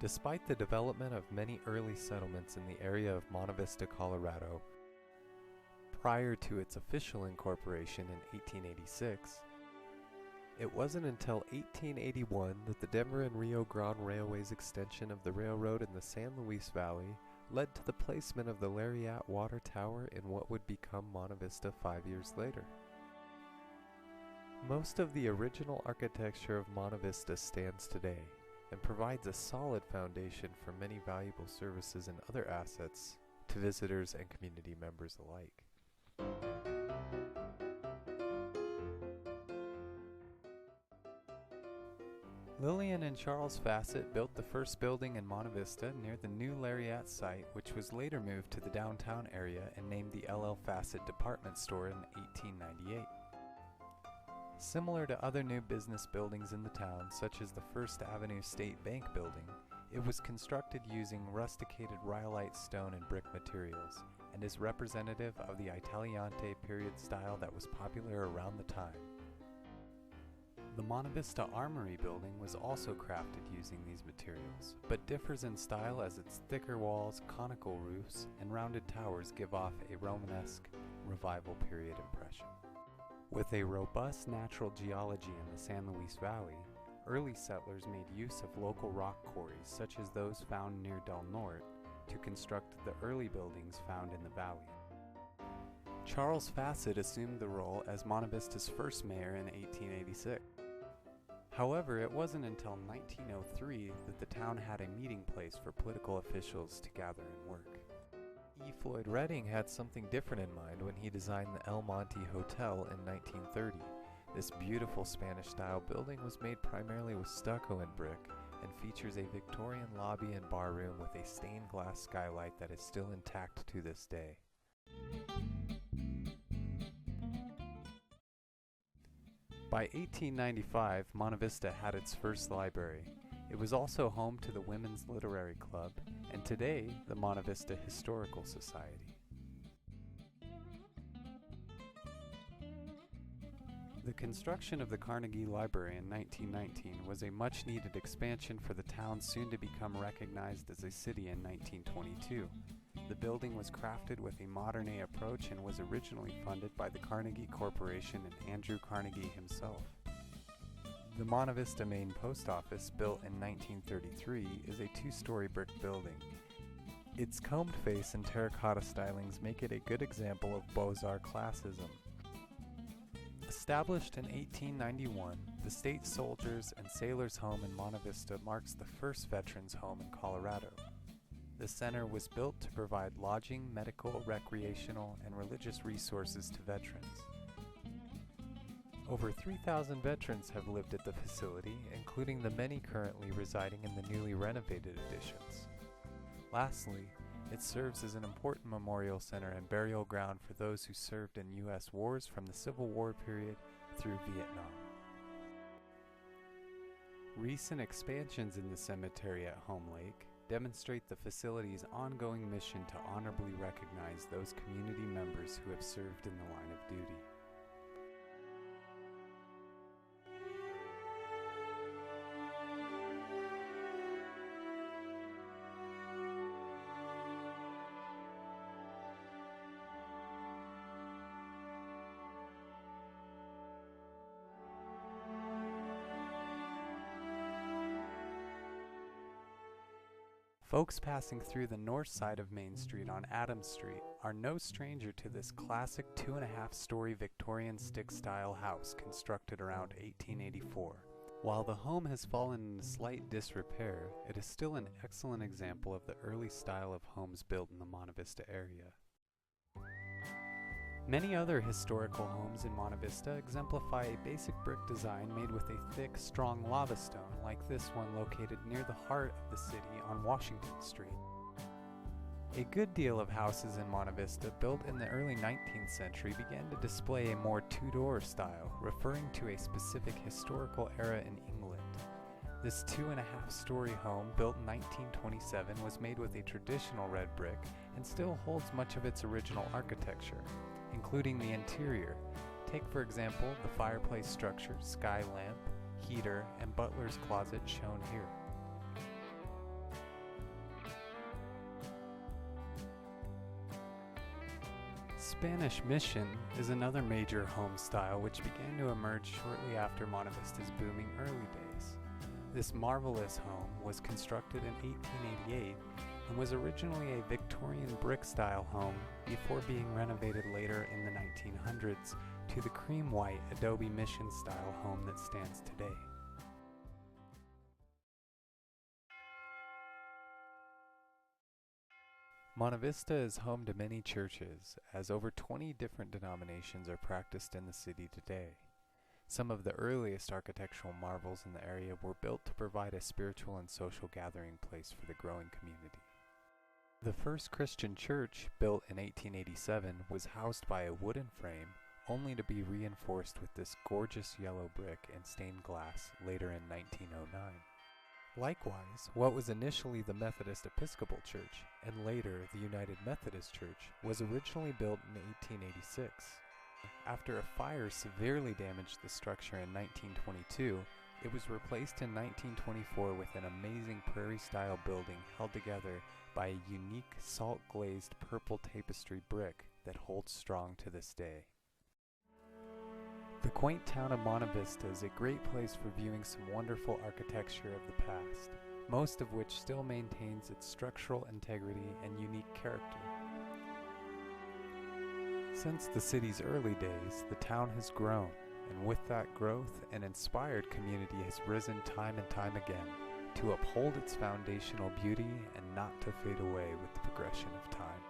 Despite the development of many early settlements in the area of Monte Vista, Colorado, prior to its official incorporation in 1886, it wasn't until 1881 that the Denver and Rio Grande Railway's extension of the railroad in the San Luis Valley led to the placement of the Lariat Water Tower in what would become Monte Vista 5 years later. Most of the original architecture of Monte Vista stands today and provides a solid foundation for many valuable services and other assets to visitors and community members alike. Lillian and Charles Fassett built the first building in Monte Vista near the new Lariat site, which was later moved to the downtown area and named the L.L. Fassett Department Store in 1898. Similar to other new business buildings in the town, such as the First Avenue State Bank building, it was constructed using rusticated rhyolite stone and brick materials, and is representative of the Italianate period style that was popular around the time. The Monte Vista Armory building was also crafted using these materials, but differs in style as its thicker walls, conical roofs, and rounded towers give off a Romanesque Revival period impression. With a robust natural geology in the San Luis Valley, early settlers made use of local rock quarries such as those found near Del Norte to construct the early buildings found in the valley. Charles Fassett assumed the role as Monte Vista's first mayor in 1886. However, it wasn't until 1903 that the town had a meeting place for political officials to gather and work. E. Floyd Redding had something different in mind when he designed the El Monte Hotel in 1930. This beautiful Spanish-style building was made primarily with stucco and brick and features a Victorian lobby and bar room with a stained glass skylight that is still intact to this day. By 1895, Monte Vista had its first library. It was also home to the Women's Literary Club, and today, the Monte Vista Historical Society. The construction of the Carnegie Library in 1919 was a much-needed expansion for the town soon to become recognized as a city in 1922. The building was crafted with a modern-day approach and was originally funded by the Carnegie Corporation and Andrew Carnegie himself. The Monte Vista main post office, built in 1933, is a two-story brick building. Its combed face and terracotta stylings make it a good example of Beaux-Arts classism. Established in 1891, the State Soldiers and Sailors Home in Monte Vista marks the first veterans' home in Colorado. The center was built to provide lodging, medical, recreational, and religious resources to veterans. Over 3,000 veterans have lived at the facility, including the many currently residing in the newly renovated additions. Lastly, it serves as an important memorial center and burial ground for those who served in U.S. wars from the Civil War period through Vietnam. Recent expansions in the cemetery at Home Lake demonstrate the facility's ongoing mission to honorably recognize those community members who have served in the line of duty. Folks passing through the north side of Main Street on Adams Street are no stranger to this classic 2.5-story Victorian stick-style house constructed around 1884. While the home has fallen into slight disrepair, it is still an excellent example of the early style of homes built in the Monte Vista area. Many other historical homes in Monte Vista exemplify a basic brick design made with a thick, strong lava stone, like this one located near the heart of the city on Washington Street. A good deal of houses in Monte Vista built in the early 19th century began to display a more Tudor style, referring to a specific historical era in England. This 2.5-story home, built in 1927, was made with a traditional red brick and still holds much of its original architecture, including the interior. Take, for example, the fireplace structure, sky lamp, heater, and butler's closet shown here. Spanish Mission is another major home style which began to emerge shortly after Monte Vista's booming early days. This marvelous home was constructed in 1888 and was originally a Victorian brick-style home before being renovated later in the 1900s to the cream-white adobe mission-style home that stands today. Monte Vista is home to many churches, as over 20 different denominations are practiced in the city today. Some of the earliest architectural marvels in the area were built to provide a spiritual and social gathering place for the growing community. The first Christian church, built in 1887, was housed by a wooden frame, only to be reinforced with this gorgeous yellow brick and stained glass later in 1909. Likewise, what was initially the Methodist Episcopal Church and later the United Methodist Church was originally built in 1886. After a fire severely damaged the structure in 1922, it was replaced in 1924 with an amazing prairie-style building held together by a unique salt-glazed purple tapestry brick that holds strong to this day. The quaint town of Monte Vista is a great place for viewing some wonderful architecture of the past, most of which still maintains its structural integrity and unique character. Since the city's early days, the town has grown, and with that growth, an inspired community has risen time and time again to uphold its foundational beauty and not to fade away with the progression of time.